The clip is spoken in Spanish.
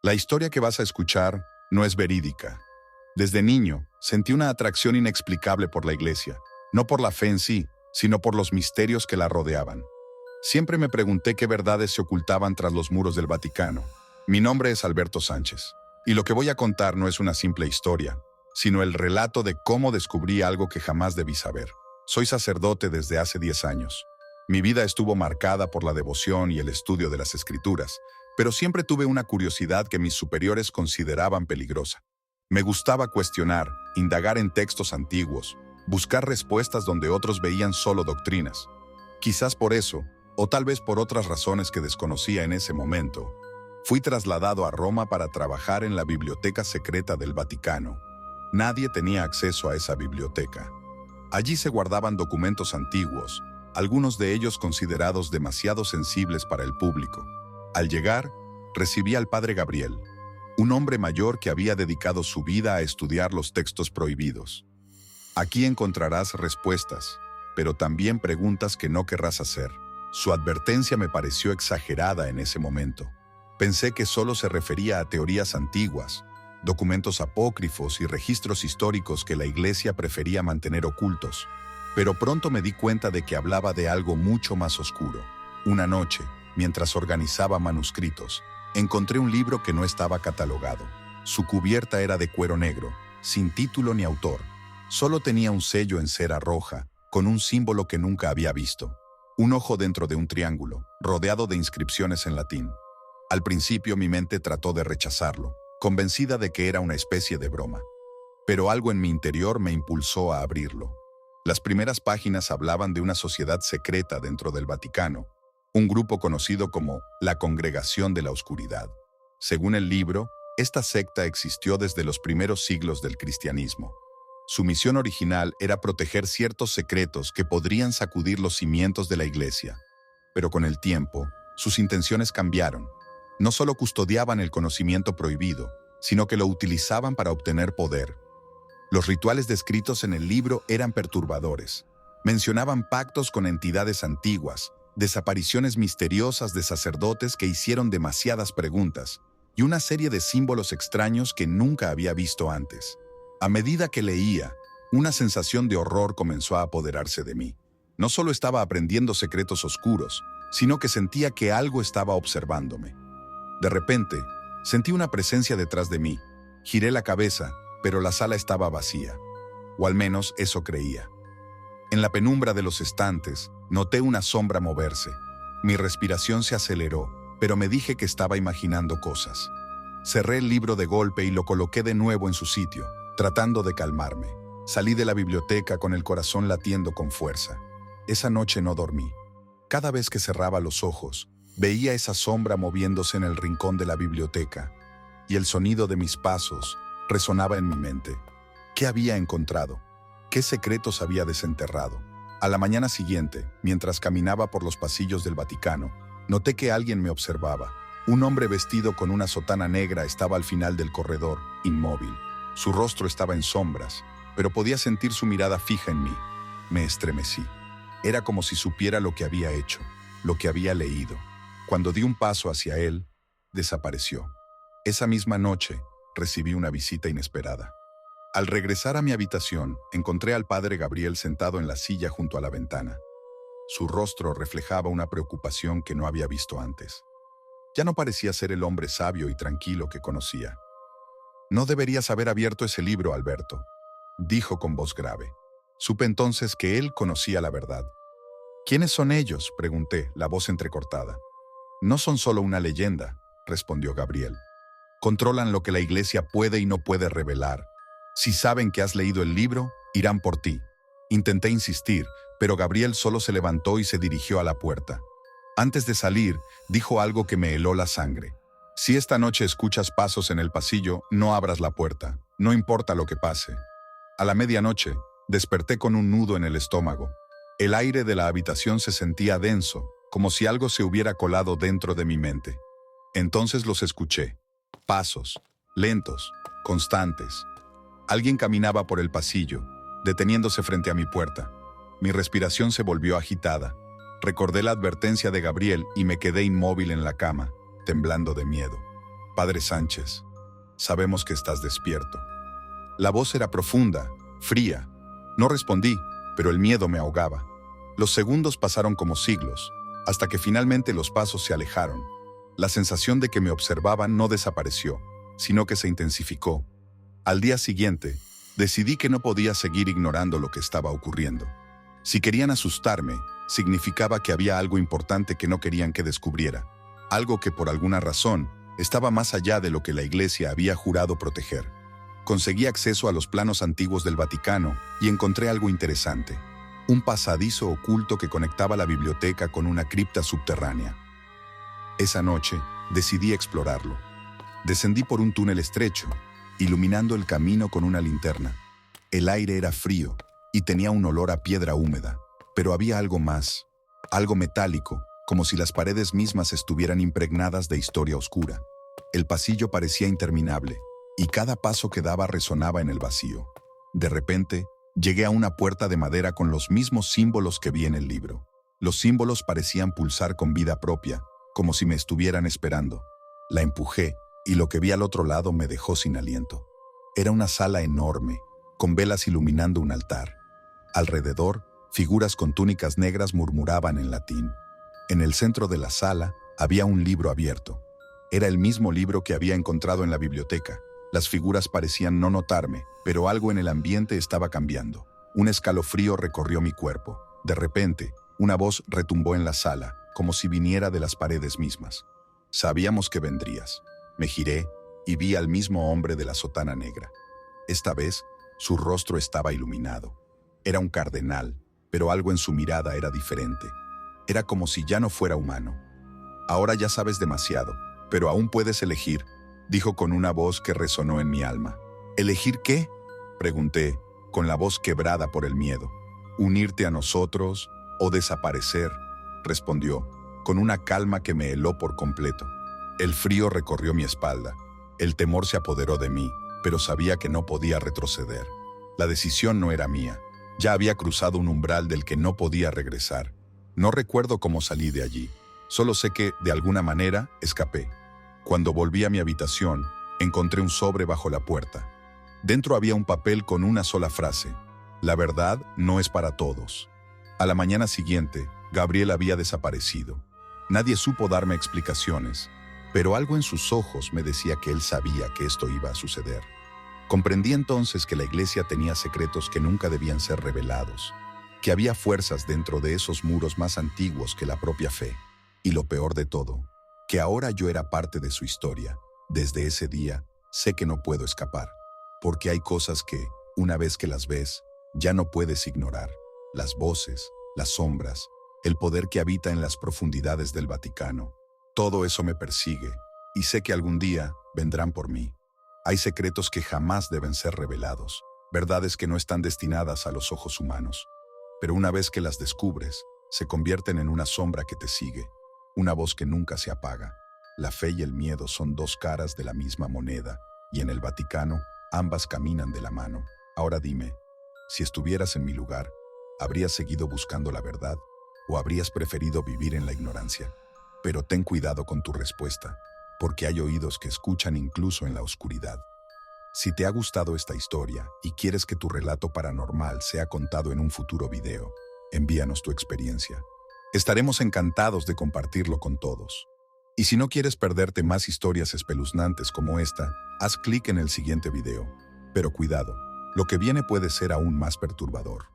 La historia que vas a escuchar no es verídica. Desde niño, sentí una atracción inexplicable por la iglesia, no por la fe en sí, sino por los misterios que la rodeaban. Siempre me pregunté qué verdades se ocultaban tras los muros del Vaticano. Mi nombre es Alberto Sánchez, y lo que voy a contar no es una simple historia, sino el relato de cómo descubrí algo que jamás debí saber. Soy sacerdote desde hace 10 años. Mi vida estuvo marcada por la devoción y el estudio de las Escrituras, pero siempre tuve una curiosidad que mis superiores consideraban peligrosa. Me gustaba cuestionar, indagar en textos antiguos, buscar respuestas donde otros veían solo doctrinas. Quizás por eso, o tal vez por otras razones que desconocía en ese momento, fui trasladado a Roma para trabajar en la biblioteca secreta del Vaticano. Nadie tenía acceso a esa biblioteca. Allí se guardaban documentos antiguos, algunos de ellos considerados demasiado sensibles para el público. Al llegar, recibí al padre Gabriel, un hombre mayor que había dedicado su vida a estudiar los textos prohibidos. Aquí encontrarás respuestas, pero también preguntas que no querrás hacer. Su advertencia me pareció exagerada en ese momento. Pensé que solo se refería a teorías antiguas, documentos apócrifos y registros históricos que la Iglesia prefería mantener ocultos. Pero pronto me di cuenta de que hablaba de algo mucho más oscuro. Una noche, mientras organizaba manuscritos, encontré un libro que no estaba catalogado. Su cubierta era de cuero negro, sin título ni autor. Solo tenía un sello en cera roja, con un símbolo que nunca había visto. Un ojo dentro de un triángulo, rodeado de inscripciones en latín. Al principio mi mente trató de rechazarlo, convencida de que era una especie de broma. Pero algo en mi interior me impulsó a abrirlo. Las primeras páginas hablaban de una sociedad secreta dentro del Vaticano, un grupo conocido como la Congregación de la Oscuridad. Según el libro, esta secta existió desde los primeros siglos del cristianismo. Su misión original era proteger ciertos secretos que podrían sacudir los cimientos de la Iglesia. Pero con el tiempo, sus intenciones cambiaron. No solo custodiaban el conocimiento prohibido, sino que lo utilizaban para obtener poder. Los rituales descritos en el libro eran perturbadores. Mencionaban pactos con entidades antiguas, desapariciones misteriosas de sacerdotes que hicieron demasiadas preguntas, y una serie de símbolos extraños que nunca había visto antes. A medida que leía, una sensación de horror comenzó a apoderarse de mí. No solo estaba aprendiendo secretos oscuros, sino que sentía que algo estaba observándome. De repente, sentí una presencia detrás de mí. Giré la cabeza, pero la sala estaba vacía. O al menos eso creía. En la penumbra de los estantes, noté una sombra moverse. Mi respiración se aceleró, pero me dije que estaba imaginando cosas. Cerré el libro de golpe y lo coloqué de nuevo en su sitio, tratando de calmarme. Salí de la biblioteca con el corazón latiendo con fuerza. Esa noche no dormí. Cada vez que cerraba los ojos, veía esa sombra moviéndose en el rincón de la biblioteca, y el sonido de mis pasos resonaba en mi mente. ¿Qué había encontrado? ¿Qué secretos había desenterrado? A la mañana siguiente, mientras caminaba por los pasillos del Vaticano, noté que alguien me observaba. Un hombre vestido con una sotana negra estaba al final del corredor, inmóvil. Su rostro estaba en sombras, pero podía sentir su mirada fija en mí. Me estremecí. Era como si supiera lo que había hecho, lo que había leído. Cuando di un paso hacia él, desapareció. Esa misma noche, recibí una visita inesperada. Al regresar a mi habitación, encontré al padre Gabriel sentado en la silla junto a la ventana. Su rostro reflejaba una preocupación que no había visto antes. Ya no parecía ser el hombre sabio y tranquilo que conocía. «No deberías haber abierto ese libro, Alberto», dijo con voz grave. Supe entonces que él conocía la verdad. «¿Quiénes son ellos?», pregunté, la voz entrecortada. «No son solo una leyenda», respondió Gabriel. «Controlan lo que la Iglesia puede y no puede revelar. Si saben que has leído el libro, irán por ti». Intenté insistir, pero Gabriel solo se levantó y se dirigió a la puerta. Antes de salir, dijo algo que me heló la sangre. «Si esta noche escuchas pasos en el pasillo, no abras la puerta, no importa lo que pase». A la medianoche, desperté con un nudo en el estómago. El aire de la habitación se sentía denso, como si algo se hubiera colado dentro de mi mente. Entonces los escuché. Pasos, lentos, constantes. Alguien caminaba por el pasillo, deteniéndose frente a mi puerta. Mi respiración se volvió agitada. Recordé la advertencia de Gabriel y me quedé inmóvil en la cama, temblando de miedo. Padre Sánchez, sabemos que estás despierto. La voz era profunda, fría. No respondí, pero el miedo me ahogaba. Los segundos pasaron como siglos, hasta que finalmente los pasos se alejaron. La sensación de que me observaban no desapareció, sino que se intensificó. Al día siguiente, decidí que no podía seguir ignorando lo que estaba ocurriendo. Si querían asustarme, significaba que había algo importante que no querían que descubriera, algo que por alguna razón estaba más allá de lo que la Iglesia había jurado proteger. Conseguí acceso a los planos antiguos del Vaticano y encontré algo interesante: un pasadizo oculto que conectaba la biblioteca con una cripta subterránea. Esa noche, decidí explorarlo. Descendí por un túnel estrecho, iluminando el camino con una linterna. El aire era frío y tenía un olor a piedra húmeda, pero había algo más, algo metálico, como si las paredes mismas estuvieran impregnadas de historia oscura. El pasillo parecía interminable, y cada paso que daba resonaba en el vacío. De repente, llegué a una puerta de madera con los mismos símbolos que vi en el libro. Los símbolos parecían pulsar con vida propia, como si me estuvieran esperando. La empujé, y lo que vi al otro lado me dejó sin aliento. Era una sala enorme, con velas iluminando un altar. Alrededor, figuras con túnicas negras murmuraban en latín. En el centro de la sala había un libro abierto. Era el mismo libro que había encontrado en la biblioteca. Las figuras parecían no notarme, pero algo en el ambiente estaba cambiando. Un escalofrío recorrió mi cuerpo. De repente, una voz retumbó en la sala, como si viniera de las paredes mismas. Sabíamos que vendrías. Me giré y vi al mismo hombre de la sotana negra. Esta vez, su rostro estaba iluminado. Era un cardenal, pero algo en su mirada era diferente. Era como si ya no fuera humano. Ahora ya sabes demasiado, pero aún puedes elegir, dijo con una voz que resonó en mi alma. ¿Elegir qué?, pregunté, con la voz quebrada por el miedo. ¿Unirte a nosotros o desaparecer?, respondió, con una calma que me heló por completo. El frío recorrió mi espalda. El temor se apoderó de mí, pero sabía que no podía retroceder. La decisión no era mía. Ya había cruzado un umbral del que no podía regresar. No recuerdo cómo salí de allí. Solo sé que, de alguna manera, escapé. Cuando volví a mi habitación, encontré un sobre bajo la puerta. Dentro había un papel con una sola frase: la verdad no es para todos. A la mañana siguiente, Gabriel había desaparecido. Nadie supo darme explicaciones, pero algo en sus ojos me decía que él sabía que esto iba a suceder. Comprendí entonces que la Iglesia tenía secretos que nunca debían ser revelados, que había fuerzas dentro de esos muros más antiguos que la propia fe. Y lo peor de todo, que ahora yo era parte de su historia. Desde ese día, sé que no puedo escapar, porque hay cosas que, una vez que las ves, ya no puedes ignorar. Las voces, las sombras, el poder que habita en las profundidades del Vaticano. Todo eso me persigue, y sé que algún día vendrán por mí. Hay secretos que jamás deben ser revelados, verdades que no están destinadas a los ojos humanos. Pero una vez que las descubres, se convierten en una sombra que te sigue, una voz que nunca se apaga. La fe y el miedo son dos caras de la misma moneda, y en el Vaticano, ambas caminan de la mano. Ahora dime, si estuvieras en mi lugar, ¿habrías seguido buscando la verdad o habrías preferido vivir en la ignorancia? Pero ten cuidado con tu respuesta, porque hay oídos que escuchan incluso en la oscuridad. Si te ha gustado esta historia y quieres que tu relato paranormal sea contado en un futuro video, envíanos tu experiencia. Estaremos encantados de compartirlo con todos. Y si no quieres perderte más historias espeluznantes como esta, haz clic en el siguiente video. Pero cuidado, lo que viene puede ser aún más perturbador.